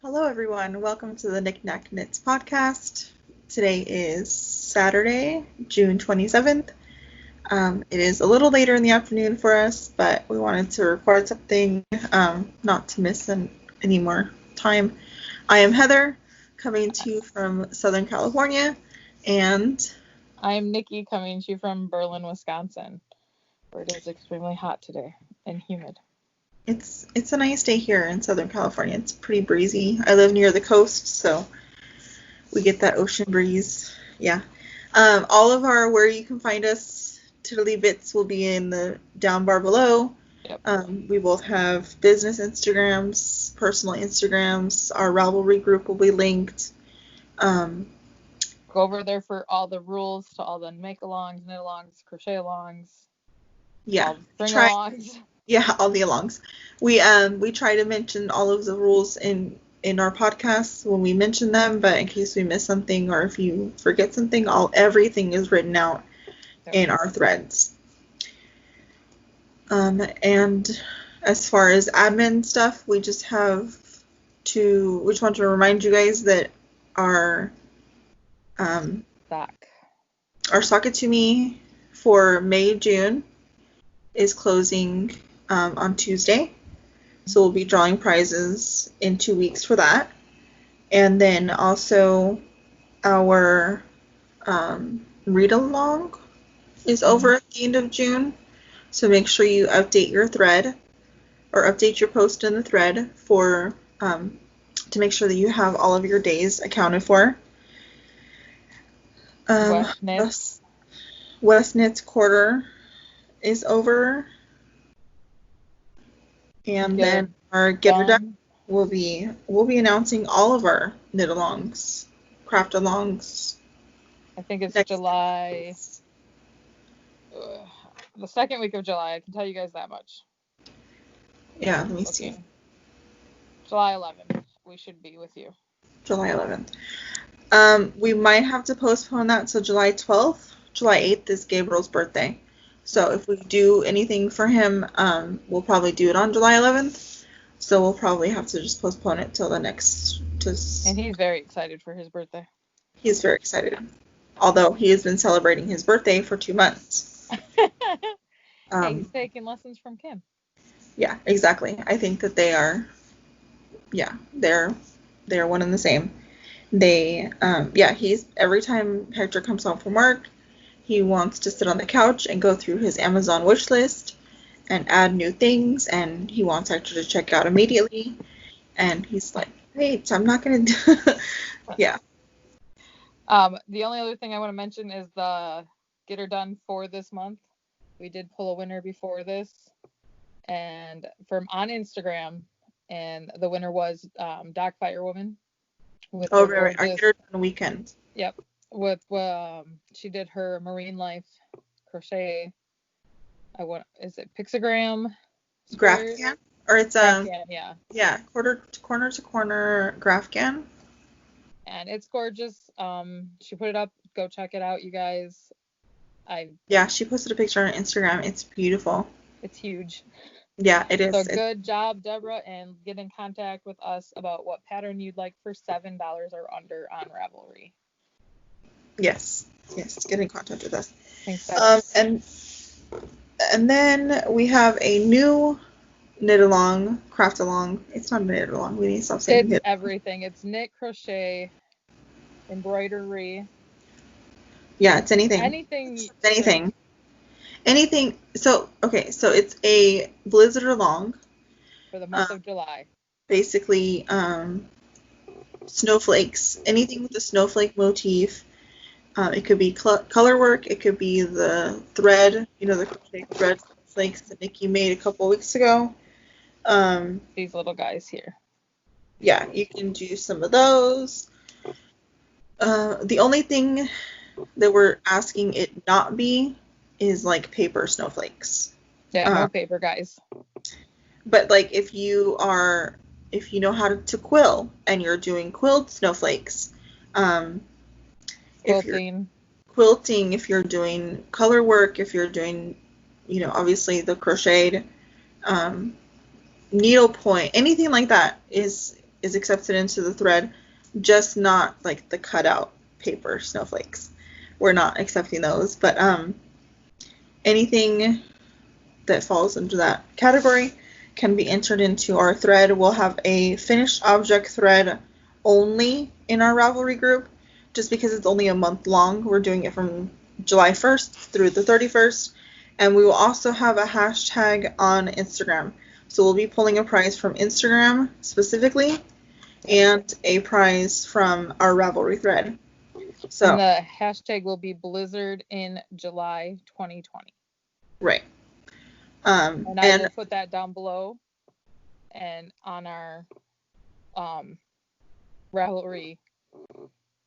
Hello, everyone. Welcome to the Knick Knack Knits podcast. Today is Saturday, June 27th. It is a little later in the afternoon for us, but we wanted to record something not to miss any more time. I am Heather, coming to you from Southern California, and I'm Nicci, coming to you from Berlin, Wisconsin, where it is extremely hot today and humid. It's a nice day here in Southern California. It's pretty breezy. I live near the coast, so we get that ocean breeze. Yeah. All of our where you can find us Tiddly bits will be in the down bar below. Yep. We both have business Instagrams, personal Instagrams. Our Ravelry group will be linked. Go over there for all the rules to all the make-alongs, knit-alongs, crochet-alongs. Yeah. Bring-alongs. Yeah, all the alongs. We try to mention all of the rules in our podcasts when we mention them, but in case we miss something or if you forget something, everything is written out in our threads. And as far as admin stuff, we just want to remind you guys that our Sock It To Me for May-June is closing on Tuesday. So we'll be drawing prizes in 2 weeks for that. And then also our read-along is over at the end of June. So make sure you update your thread or update your post in the thread for to make sure that you have all of your days accounted for. West Knits quarter is over. And then our Get Her Done will be announcing all of our knit-alongs, craft-alongs. I think it's July. The second week of July, I can tell you guys that much. Yeah, let me see. July 11th, we should be with you. July 11th. We might have to postpone that to July 12th. July 8th is Gabriel's birthday. So if we do anything for him, we'll probably do it on July 11th. So we'll probably have to just postpone it till the next. And he's very excited for his birthday. He's very excited. Although he has been celebrating his birthday for 2 months. He's taking lessons from Kim. Yeah, exactly. I think that they are. Yeah, they're one and the same. He's every time Hector comes home from work, he wants to sit on the couch and go through his Amazon wish list and add new things, and he wants Hector to check out immediately. And he's like, wait, I'm not going to do Yeah. The only other thing I want to mention is the Get Her Done for this month. We did pull a winner before this, and on Instagram, and the winner was Doc Firewoman. Right. Our Get Her Done weekend. Yep. She did her marine life crochet. Is it pixogram? Graphcan? Or it's Graphcan, yeah. Yeah, corner to corner Graphcan. And it's gorgeous. She put it up. Go check it out, you guys. Yeah, she posted a picture on Instagram. It's beautiful. It's huge. Yeah, it is. So good job, Deborah, and get in contact with us about what pattern you'd like for $7 or under on Ravelry. Yes, get in contact with us. Thanks, and then we have a new knit along, craft along. It's not a knit along. We need to stop saying knit. It's everything. It's knit, crochet, embroidery. Yeah, it's anything. Anything. So it's a blizzard along for the month of July. Basically, snowflakes. Anything with a snowflake motif. It could be color work. It could be the thread, the crochet thread snowflakes that Nicci made a couple weeks ago. These little guys here. Yeah, you can do some of those. The only thing that we're asking it not be is like paper snowflakes. Yeah, no paper, guys. But like if you know how to quill and you're doing quilled snowflakes, quilting, if you're doing color work, if you're doing, obviously the crocheted needlepoint, anything like that is is accepted into the thread, just not like the cutout paper snowflakes. We're not accepting those, but anything that falls into that category can be entered into our thread. We'll have a finished object thread only in our Ravelry group, just because it's only a month long. We're doing it from July 1st through the 31st. And we will also have a hashtag on Instagram. So we'll be pulling a prize from Instagram specifically and a prize from our Ravelry thread. So, and the hashtag will be Blizzard in July 2020. Right. And I will put that down below and on our Ravelry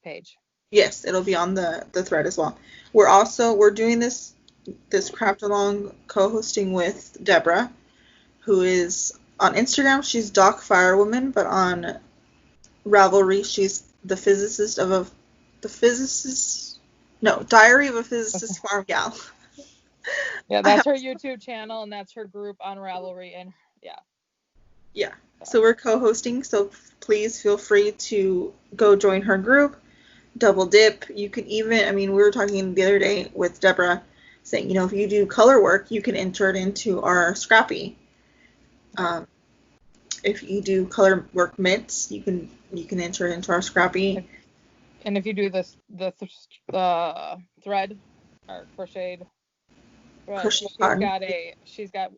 page. Yes, it'll be on the thread as well. We're doing this craft along co-hosting with Deborah, who is on Instagram. She's Doc Firewoman, but on Ravelry she's Diary of a Physicist Farm Gal. Yeah, that's her YouTube channel, and that's her group on Ravelry, and yeah. So we're co-hosting, so please feel free to go join her group, double dip. You can even, we were talking the other day with Deborah, saying, if you do color work, you can enter it into our Scrappy. If you do color work mitts, you can enter it into our Scrappy. And if you do the thread or crocheted thread, she's got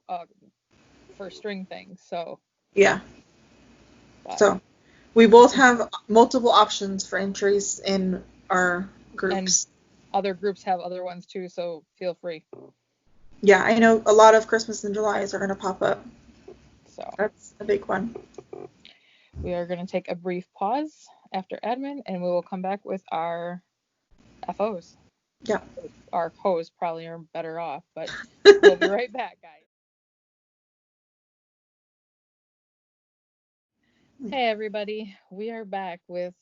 for string things. So yeah. So we both have multiple options for entries in our groups. And other groups have other ones too, so feel free. Yeah, I know a lot of Christmas in Julys are going to pop up. So that's a big one. We are going to take a brief pause after admin, and we will come back with our FOs. Yeah. Our hoes probably are better off, but we'll be right back, guys. Hey everybody, we are back with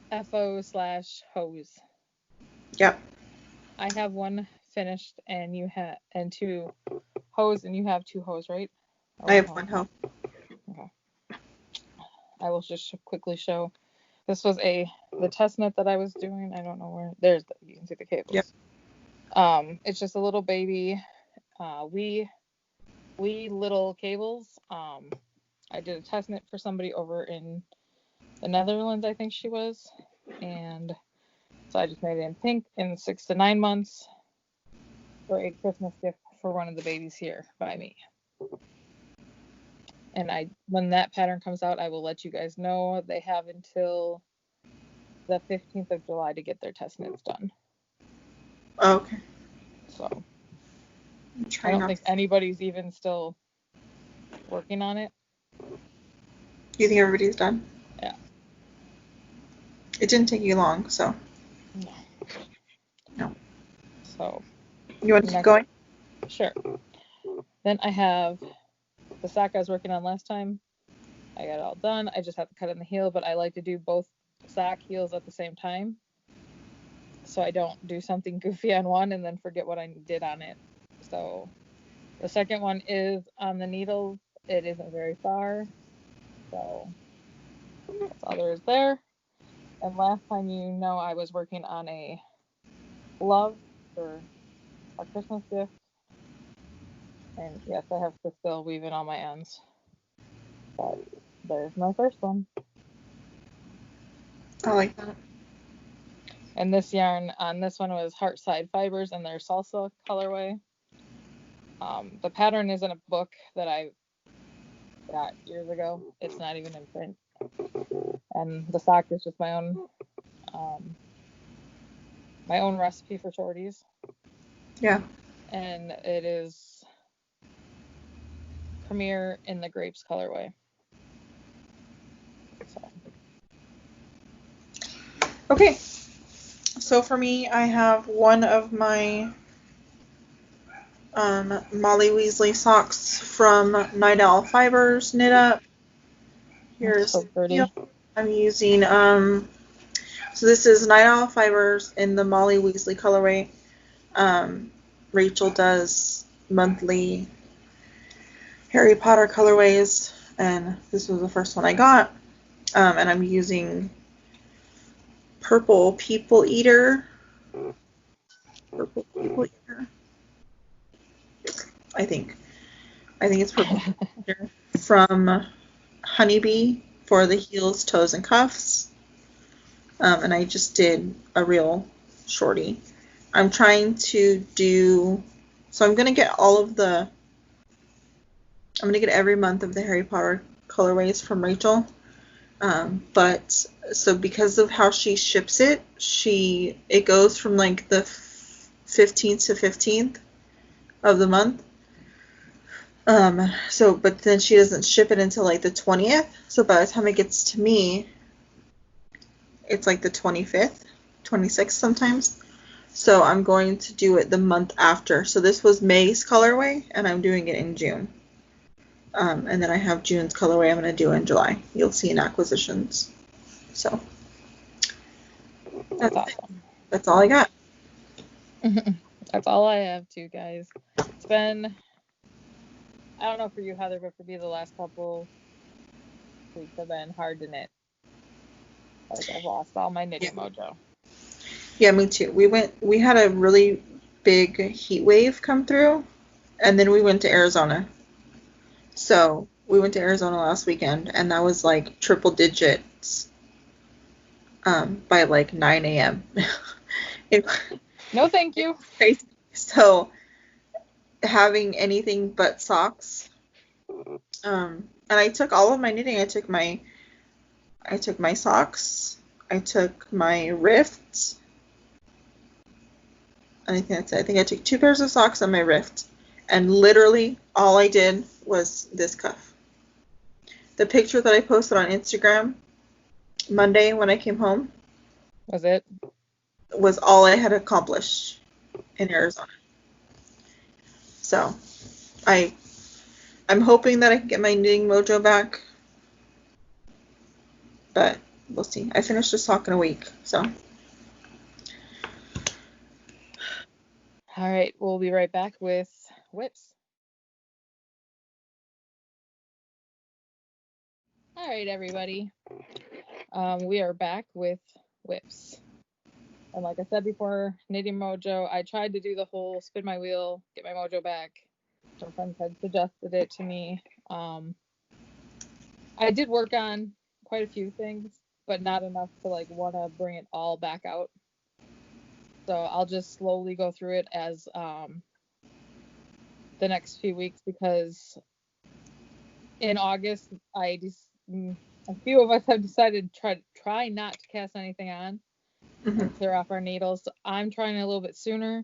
FO/hose. Yep. I have one finished, and you have two hose, and you have two hose, right? I have one hoe. Okay. I will just quickly show. This was the test knit that I was doing. I don't know where. You can see the cables. Yep. It's just a little baby, wee little cables. I did a test knit for somebody over in the Netherlands, I think she was, and so I just made it in pink in 6 to 9 months for a Christmas gift for one of the babies here by me. And when that pattern comes out, I will let you guys know. They have until the 15th of July to get their test knits done. Okay. So I don't think anybody's even still working on it. You think everybody's done? Yeah. It didn't take you long, so. No. So. You want to keep going? Sure. Then I have the sock I was working on last time. I got it all done. I just have to cut in the heel, but I like to do both sock heels at the same time, so I don't do something goofy on one and then forget what I did on it. So the second one is on the needles. It isn't very far, so that's all there is there. And last time, I was working on a glove for our Christmas gift, and yes, I have to still weave it on my ends. But there's my first one. I like that. And this yarn on this one was Heartside Fibers and their Salsa colorway. The pattern is in a book that I got years ago. It's not even in print. And the sock is just my own recipe for shorties. Yeah. And it is Premier in the Grapes colorway. Okay. So for me, I have one of my Molly Weasley socks from Night Owl Fibers knit up. Here's so pretty. I'm using so this is Night Owl Fibers in the Molly Weasley colorway. Rachel does monthly Harry Potter colorways, and this was the first one I got. And I'm using Purple People Eater. Purple People Eater. I think it's Purple People Eater from Honeybee for the heels, toes, and cuffs. And I just did a real shorty. I'm trying to do, so I'm going to get every month of the Harry Potter colorways from Rachel. But so because of how she ships it, it goes from like the 15th to 15th of the month. But then she doesn't ship it until like the 20th. So by the time it gets to me, it's like the 25th, 26th sometimes. So I'm going to do it the month after. So this was May's colorway, and I'm doing it in June. And then I have June's colorway I'm going to do in July. You'll see in acquisitions. So that's awesome. That's all I got. That's all I have too, guys. It's been, I don't know for you, Heather, but for me the last couple weeks have been hard to knit. Like I've lost all my knitting mojo. Yeah, me too. We had a really big heat wave come through, and then we went to Arizona. So we went to Arizona last weekend, and that was like triple digits by like 9 a.m. No, thank you. Crazy. So having anything but socks. And I took all of my knitting. I took my socks. I took my rifts. And I think I took 2 pairs of socks and my rift. And literally all I did was this cuff. The picture that I posted on Instagram Monday when I came home was all I had accomplished in Arizona. So I'm hoping that I can get my knitting mojo back, but we'll see. I finished a sock in a week, so. All right, we'll be right back with whips. All right, everybody. We are back with whips. And like I said before, knitting mojo, I tried to do the whole spin my wheel, get my mojo back. Some friends had suggested it to me. I did work on quite a few things, but not enough to like want to bring it all back out. So I'll just slowly go through it as the next few weeks, because in August a few of us have decided to try not to cast anything on and clear off our needles. So I'm trying a little bit sooner.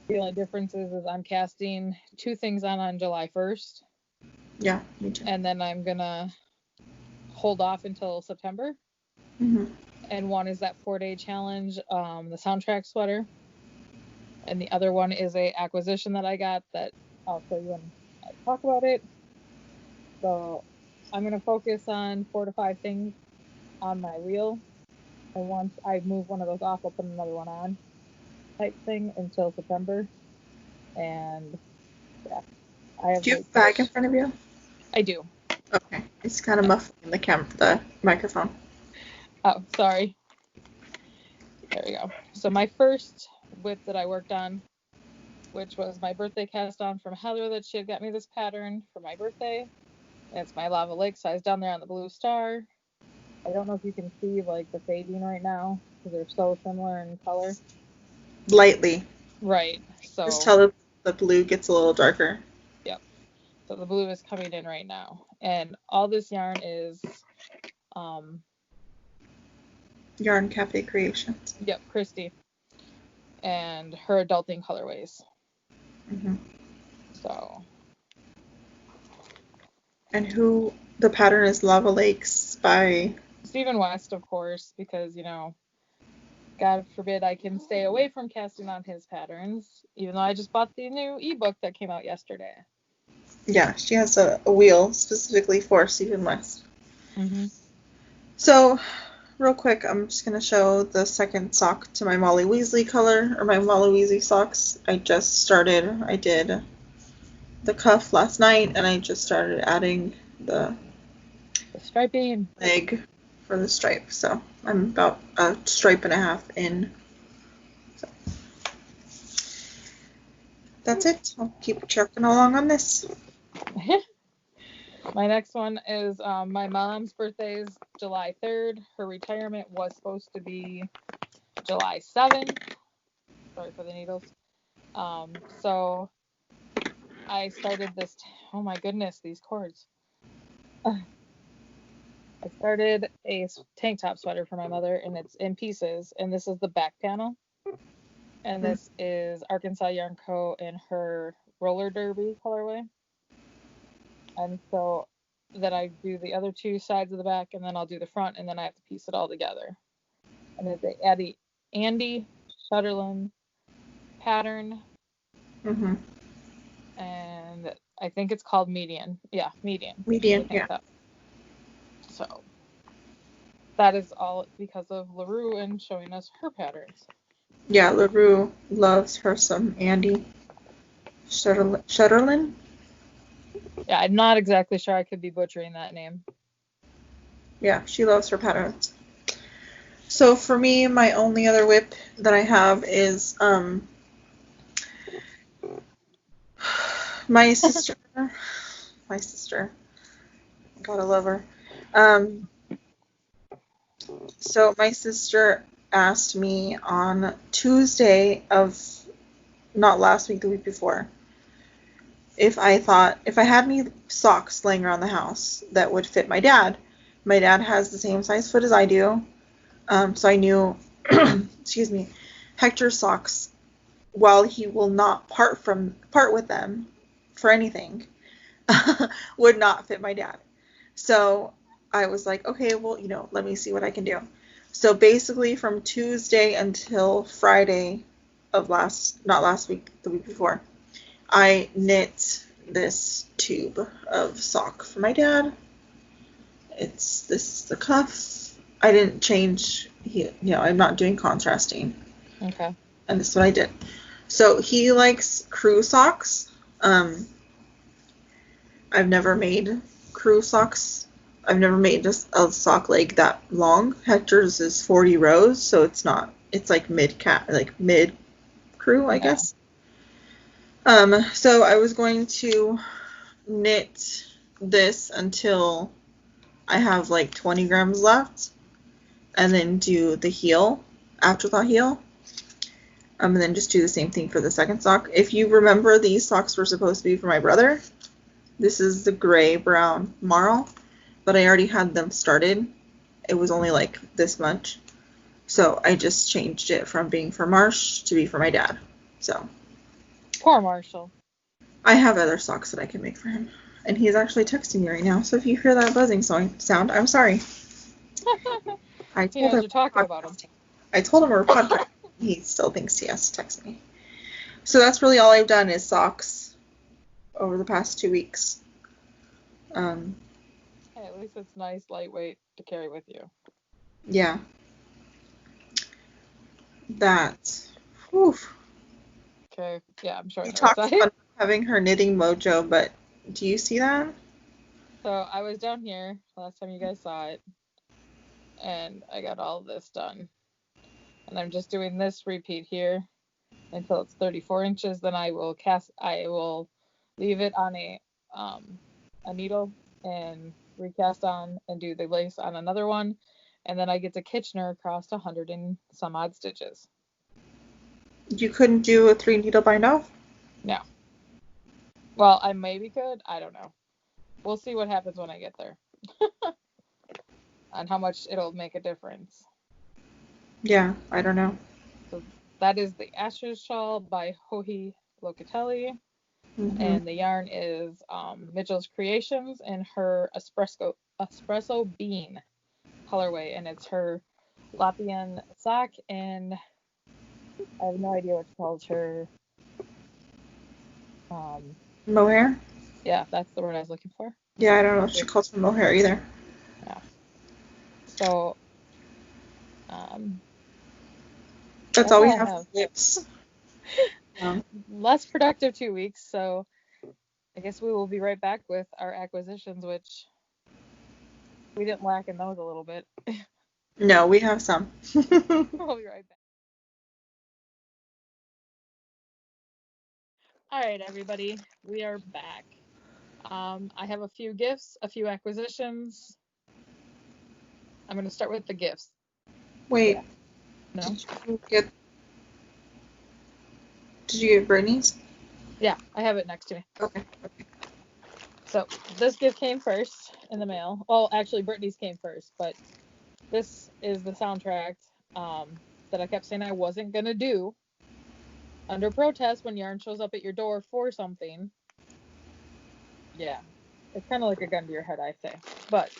The only difference is I'm casting 2 things on July 1st. Yeah, me too. And then I'm gonna hold off until September. And one is that 4-day challenge, the soundtrack sweater. And the other one is a acquisition that I got that I'll show you when I talk about it. So I'm going to focus on 4 to 5 things on my wheel. And once I move one of those off, I'll put another one on type thing until September. And yeah. Do you have a bag in front of you? I do. Okay. It's kind of muffling the microphone. Oh, sorry. There we go. So my first whip that I worked on, which was my birthday cast on from Heather, that she had got me this pattern for my birthday. And it's my Lava Lake size down there on the blue star. I don't know if you can see like the fading right now because they're so similar in color. Lightly. Right. So just tell the blue gets a little darker. Yep. So the blue is coming in right now. And all this yarn is Yarn Cafe Creations. Yep, Christy. And her adulting colorways. So. And the pattern is Lava Lakes by Stephen West, of course, because, you know, God forbid I can stay away from casting on his patterns, even though I just bought the new ebook that came out yesterday. Yeah, she has a wheel specifically for Stephen West. So, real quick, I'm just going to show the second sock to my Molly Weasley color, or my Molly Weasley socks. I did the cuff last night, and I just started adding the striping. leg for the stripe. So I'm about a stripe and a half in. So that's it. I'll keep trucking along on this. My next one is my mom's birthday is July 3rd. Her retirement was supposed to be July 7th. Sorry for the needles. So I started this. Oh my goodness, these cords. I started a tank top sweater for my mother, and it's in pieces. And this is the back panel. And this is Arkansas Yarn Co. in her roller derby colorway. And so then I do the other two sides of the back, and then I'll do the front, and then I have to piece it all together. And it's a Andy Shutterland pattern. Mm-hmm. And I think it's called Median. Yeah, Median. Median, yeah. So that is all because of LaRue and showing us her patterns. Yeah, LaRue loves her some Andy Shutterland. Yeah, I'm not exactly sure. I could be butchering that name. Yeah, she loves her patterns. So for me, my only other whip that I have is my sister. My sister. Gotta love her. So my sister asked me on Tuesday of not last week, the week before, if I had any socks laying around the house that would fit my dad. My dad has the same size foot as I do. So I knew, excuse me, Hector's socks, while he will not part with them for anything, would not fit my dad. So I was like, okay, well, let me see what I can do. So basically from Tuesday until Friday of not last week, the week before, I knit this tube of sock for my dad. This is the cuff. I didn't change, I'm not doing contrasting. Okay. And this is what I did. So he likes crew socks. I've never made crew socks. I've never made a sock leg that long. Hector's is 40 rows, so it's like mid crew, I guess. So I was going to knit this until I have like 20 grams left, and then do the heel, afterthought heel, and then just do the same thing for the second sock. If you remember, these socks were supposed to be for my brother. This is the gray brown marl, but I already had them started. It was only like this much, so I just changed it from being for Marsh to be for my dad. So poor Marshall. I have other socks that I can make for him, and he's actually texting me right now. So if you hear that buzzing sound, I'm sorry. I told him you're talking about him. I told him we're podcasting. He still thinks he has to text me. So that's really all I've done is socks over the past 2 weeks. Hey, at least it's nice, lightweight to carry with you. Yeah. That. Whew. Okay. Yeah, I'm sure. You talked about having her knitting mojo, but do you see that? So I was down here last time you guys saw it, and I got all this done. And I'm just doing this repeat here until it's 34 inches. Then I will leave it on a needle and recast on and do the lace on another one. And then I get to Kitchener across 100 and some odd stitches. You couldn't do a 3 needle bind off? No. Well, I maybe could. I don't know. We'll see what happens when I get there. And how much it'll make a difference. Yeah, I don't know. So that is the Asher's Shawl by Joji Locatelli. Mm-hmm. And the yarn is Mitchell's Creations and her espresso bean colorway, and it's her Lapian sock, and I have no idea what she calls her. Mohair? Yeah, that's the word I was looking for. Yeah, I don't know if she calls her mohair either. Yeah. So, that's all we have. Whips. Less productive 2 weeks, so I guess we will be right back with our acquisitions, which We didn't lack in those a little bit. No, we have some. We'll be right back. All right, everybody, we are back. I have a few gifts, a few acquisitions. I'm going to start with the gifts. Wait, No? did you get Brittany's? Yeah, I have it next to me. Okay. So this gift came first in the mail. Well, actually, Brittany's came first, but this is the soundtrack that I kept saying I wasn't going to do under protest when yarn shows up at your door for something. Yeah, it's kind of like a gun to your head, I say. But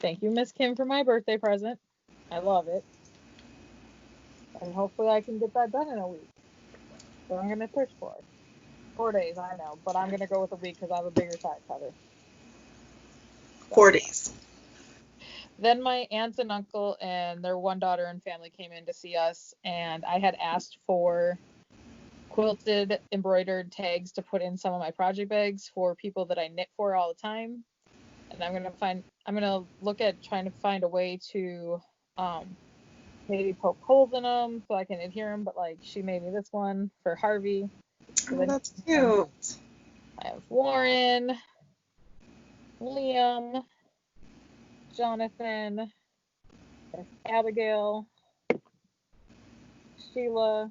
thank you, Miss Kim, for my birthday present. I love it. And hopefully I can get that done in a week. So I'm going to push for it. 4 days, I know, but I'm going to go with a week because I have a bigger size cutter. So. 4 days. Then my aunts and uncle and their one daughter and family came in to see us, and I had asked for quilted embroidered tags to put in some of my project bags for people that I knit for all the time. And I'm gonna look at trying to find a way to maybe poke holes in them so I can adhere them. But like, she made me this one for Harvey. Oh, that's cute. I have Warren, Liam, Jonathan, Abigail, Sheila,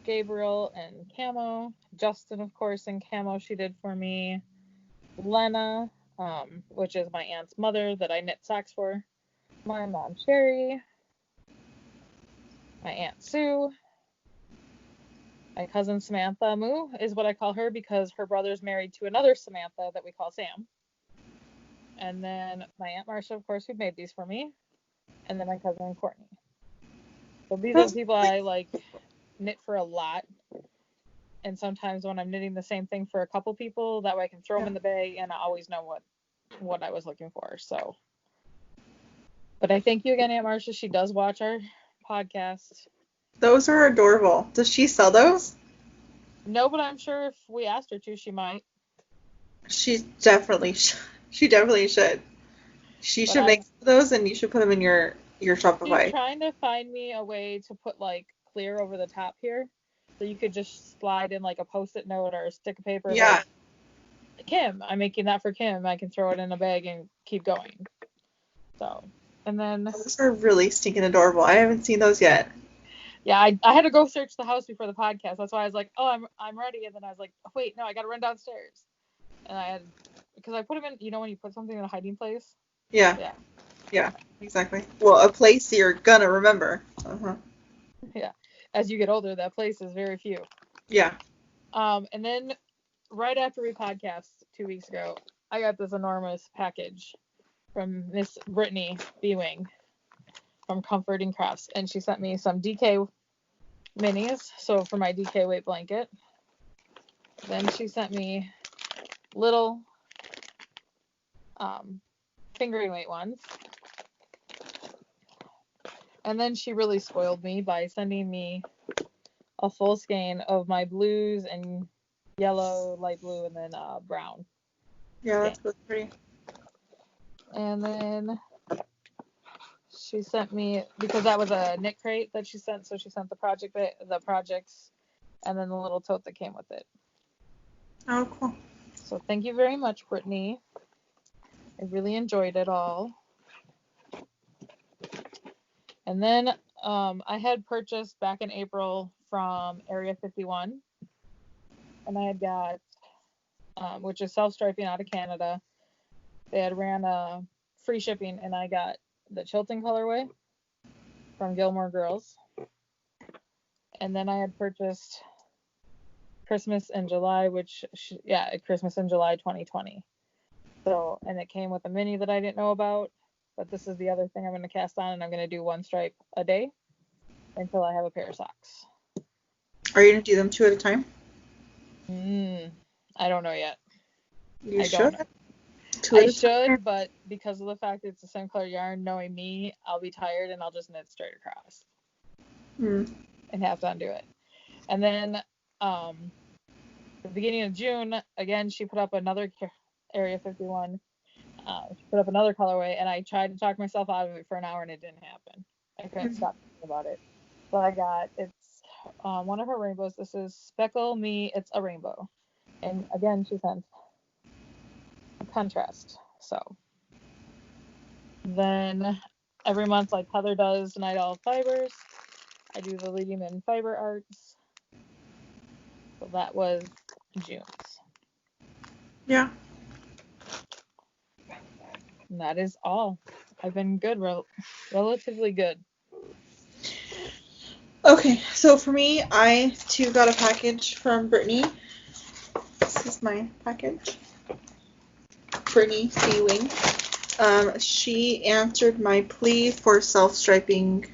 Gabriel, and Camo. Justin, of course, in Camo she did for me. Lena, which is my aunt's mother that I knit socks for. My mom, Sherry. My aunt, Sue. My cousin, Samantha Moo, is what I call her because her brother's married to another Samantha that we call Sam. And then my aunt Marcia, of course, who made these for me. And then my cousin, Courtney. So these are the people I like knit for a lot. And sometimes when I'm knitting the same thing for a couple people, that way I can throw them in the bag and I always know what I was looking for. So, but I thank you again, Aunt Marcia. She does watch our podcast. Those are adorable. Does she sell those? No, but I'm sure if we asked her to, she might. She definitely should. She should make those, and you should put them in your Shopify. She's trying to find me a way to put like clear over the top here, so you could just slide in like a Post-it note or a stick of paper. Yeah. Like, Kim, I'm making that for Kim. I can throw it in a bag and keep going. So, and then those are really stinking adorable. I haven't seen those yet. Yeah, I had to go search the house before the podcast. That's why I was like, oh, I'm ready. And then I was like, oh, wait, no, I got to run downstairs. And because I put them in, when you put something in a hiding place. Yeah. Yeah, exactly. Well, a place you're gonna remember. Yeah. As you get older, that place is very few. Yeah. And then right after we podcast 2 weeks ago, I got this enormous package from Miss Brittany B-Wing from Comforting Crafts. And she sent me some DK minis, so for my DK weight blanket. Then she sent me little fingering weight ones. And then she really spoiled me by sending me a full skein of my blues and yellow, light blue, and then brown. Yeah, that's really pretty. And then she sent me, because that was a knit crate that she sent, so she sent the projects, and then the little tote that came with it. Oh, cool. So thank you very much, Brittany. I really enjoyed it all. And then I had purchased back in April from Area 51, and I had got, which is self-striping out of Canada. They had ran a free shipping, and I got the Chilton colorway from Gilmore Girls. And then I had purchased Christmas in July, Christmas in July 2020. So, and it came with a mini that I didn't know about. But this is the other thing I'm going to cast on, and I'm going to do one stripe a day until I have a pair of socks. Are you going to do them 2 at a time? I don't know yet. You should. I should, but because of the fact it's the same color yarn, knowing me, I'll be tired and I'll just knit straight across. And have to undo it. And then the beginning of June, again, she put up another Area 51 She put up another colorway, and I tried to talk myself out of it for an hour, and it didn't happen. I couldn't stop thinking about it. So I got, it's one of her rainbows. This is Speckle Me, It's a Rainbow. And again, she sent a contrast. So then every month, like Heather does Night Owl Fibers, I do the Leading in Fiber Arts. So that was June's. Yeah. And that is all. I've been good, relatively good. Okay, so for me, I too got a package from Brittany. This is my package. Brittany C. Wing. She answered my plea for self-striping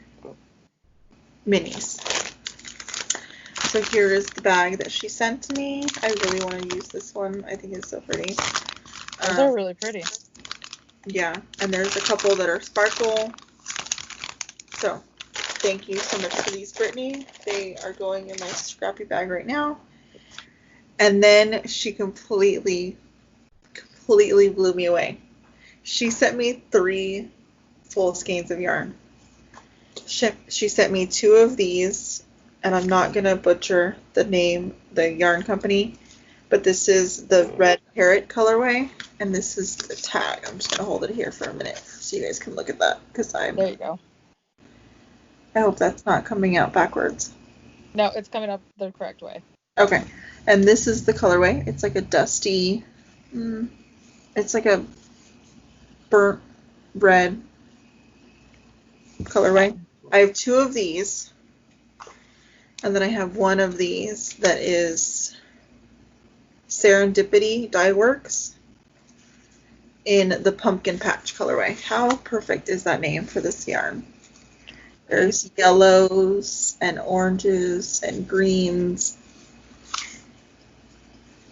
minis. So here is the bag that she sent me. I really want to use this one. I think it's so pretty. Those are really pretty. Yeah, and there's a couple that are sparkle. So thank you so much for these, Brittany. They are going in my scrappy bag right now. And then she completely blew me away. She sent me 3 full skeins of yarn. She sent me 2 of these, and I'm not going to butcher the name, the yarn company, but this is the red parrot colorway, and this is the tag. I'm just going to hold it here for a minute so you guys can look at that, because There you go. I hope that's not coming out backwards. No, it's coming up the correct way. Okay, and this is the colorway. It's like a dusty, it's like a burnt red colorway. I have 2 of these, and then I have 1 of these that is Serendipity Dye Works in the pumpkin patch colorway. How perfect is that name for this yarn? There's yellows and oranges and greens.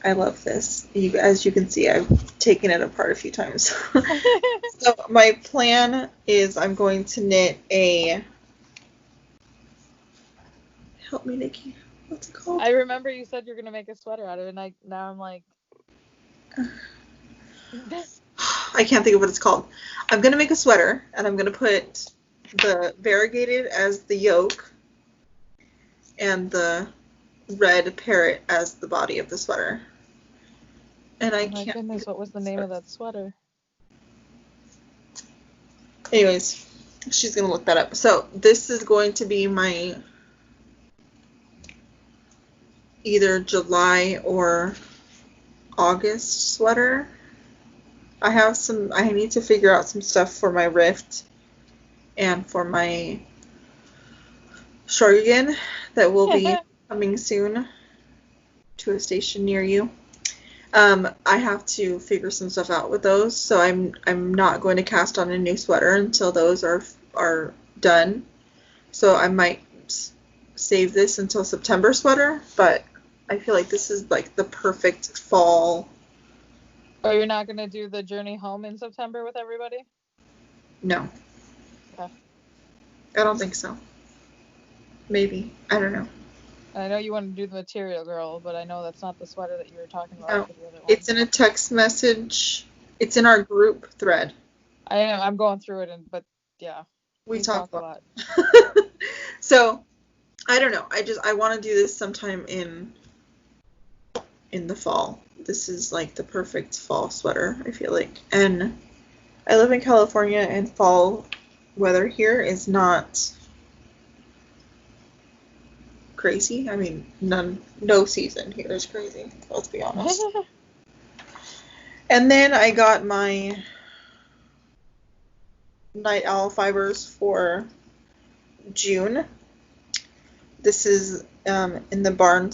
I love this. As you can see, I've taken it apart a few times. So my plan is I'm going to knit a... Help me, Nicci. What's it called? I remember you said you're going to make a sweater out of it, and now I'm like... I can't think of what it's called. I'm going to make a sweater, and I'm going to put the variegated as the yoke and the red parrot as the body of the sweater. And I my can't... goodness, what was the name of that sweater? Anyways, she's going to look that up. So this is going to be my either July or August sweater. I need to figure out some stuff for my rift and for my shortigan that will be coming soon to a station near you. I have to figure some stuff out with those, so I'm not going to cast on a new sweater until those are done. So I might save this until September sweater, but I feel like this is like the perfect fall. Oh, you're not going to do the journey home in September with everybody? No. Okay. I don't think so. Maybe. I don't know. I know you want to do the material girl, but I know that's not the sweater that you were talking about. No. For the other one. It's in a text message. It's in our group thread. I am. I'm going through it, but yeah. We talk a lot. So, I don't know. I want to do this sometime in the fall. This is like the perfect fall sweater, I feel like. And I live in California, and fall weather here is not crazy. I mean, no season here is crazy, let's be honest. And then I got my Night Owl fibers for June. This is in the Barn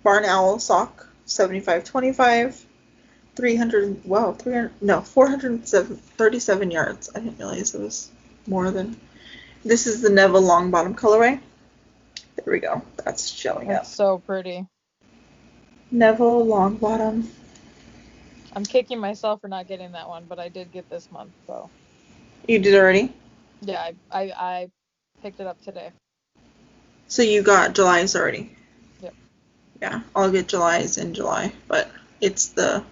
Owl sock, 75-25, 437 yards. I didn't realize it was more than. This is the Neville long bottom colorway. There we go. That's showing up. That's so pretty. Neville long bottom. I'm kicking myself for not getting that one, but I did get this month, so. You did already? Yeah, I picked it up today. So you got July's already? Yep. Yeah, I'll get July's in July, but it's the...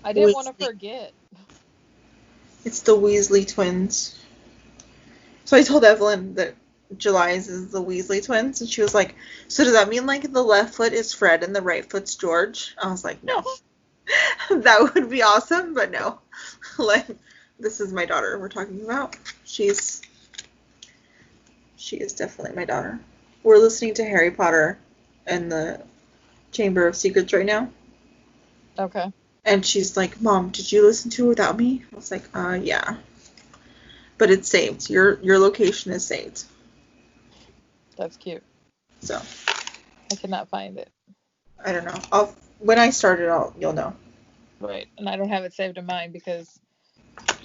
I didn't want to forget. It's the Weasley twins. So I told Evelyn that July's is the Weasley twins, and she was like, so does that mean like the left foot is Fred and the right foot's George? I was like, no. That would be awesome, but no. Like, this is my daughter we're talking about. She is definitely my daughter. We're listening to Harry Potter and the Chamber of Secrets right now. Okay. And she's like, Mom, did you listen to it without me? I was like, yeah. But it's saved. Your location is saved. That's cute. So I cannot find it. I don't know. When I start it, you'll know. Right. And I don't have it saved in mine because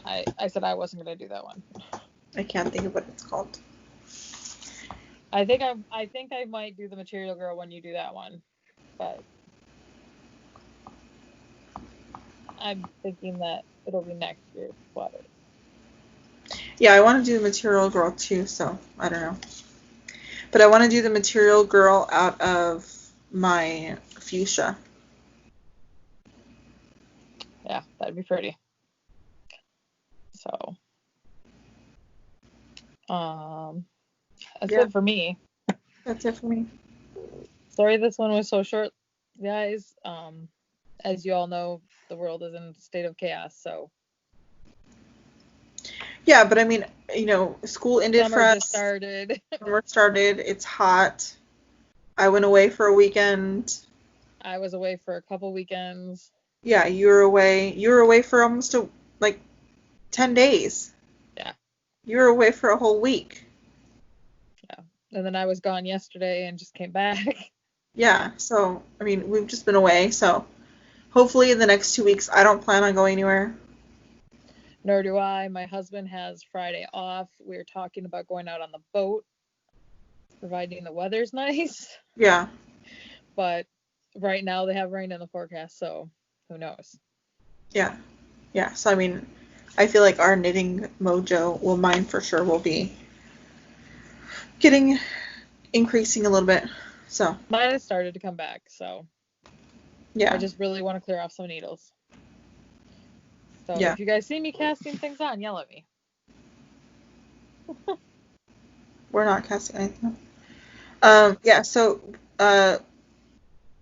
I said I wasn't gonna do that one. I can't think of what it's called. I think I might do the Material Girl when you do that one. But I'm thinking that it'll be next year's sweater. Yeah, I want to do the Material Girl too, so I don't know. But I want to do the Material Girl out of my fuchsia. Yeah, that'd be pretty. So, that's it for me. That's it for me. Sorry this one was so short, guys. As you all know, the world is in a state of chaos, so. Yeah, but I mean, school ended for us. Summer just started. Summer started. It's hot. I went away for a weekend. I was away for a couple weekends. Yeah, you were away. You were away for almost 10 days. Yeah. You were away for a whole week. Yeah. And then I was gone yesterday and just came back. Yeah, so, I mean, we've just been away, so hopefully in the next 2 weeks, I don't plan on going anywhere. Nor do I. My husband has Friday off. We're talking about going out on the boat, providing the weather's nice. Yeah. But right now they have rain in the forecast, so who knows? Yeah. Yeah, so I mean, I feel like our knitting mojo, well, mine for sure will be increasing a little bit, so. Mine has started to come back, so. Yeah. I just really want to clear off some needles. So yeah. If you guys see me casting things on, yell at me. We're not casting anything. Yeah, so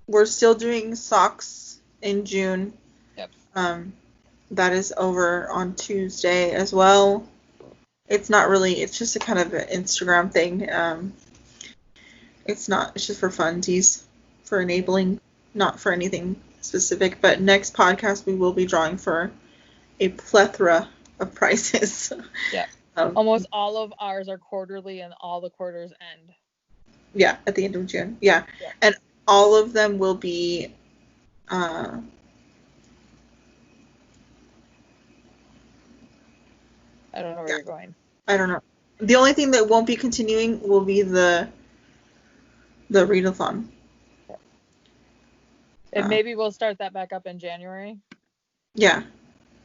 we're still doing socks in June. Yep. That is over on Tuesday as well. It's not really, it's just a kind of an Instagram thing. It's just for funsies, for enabling, not for anything specific. But next podcast, we will be drawing for a plethora of prizes. Yeah. Almost all of ours are quarterly and all the quarters end. Yeah, at the end of June. Yeah. And all of them will be I don't know where you're going. I don't know. The only thing that won't be continuing will be the readathon. Yeah. And maybe we'll start that back up in January. Yeah.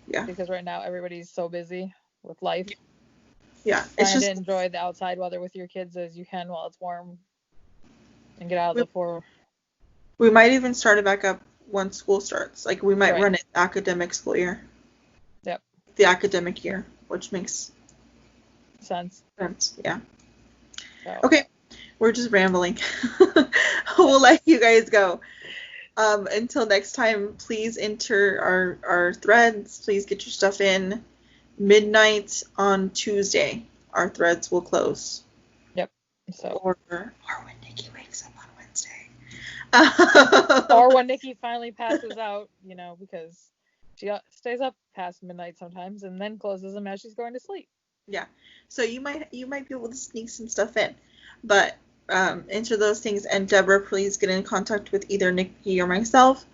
Yeah. Because right now everybody's so busy with life. Yeah. Trying to enjoy the outside weather with your kids as you can while it's warm. And get out of the floor. We might even start it back up once school starts. Like, we might run it academic school year. Yep. The academic year, which makes sense. Yeah. So. Okay. We're just rambling. We'll let you guys go. Until next time, please enter our threads. Please get your stuff in. Midnight on Tuesday, our threads will close. Yep. So. Or when Nicci wakes up on Wednesday. Or when Nicci finally passes out, because she stays up past midnight sometimes and then closes them as she's going to sleep. Yeah. So you might be able to sneak some stuff in. But enter those things, and Deborah, please get in contact with either Nicci or myself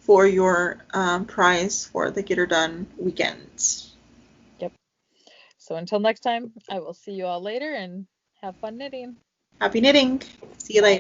for your prize for the Get Her Done weekend. Yep. So until next time, I will see you all later and have fun knitting. Happy knitting. See you later.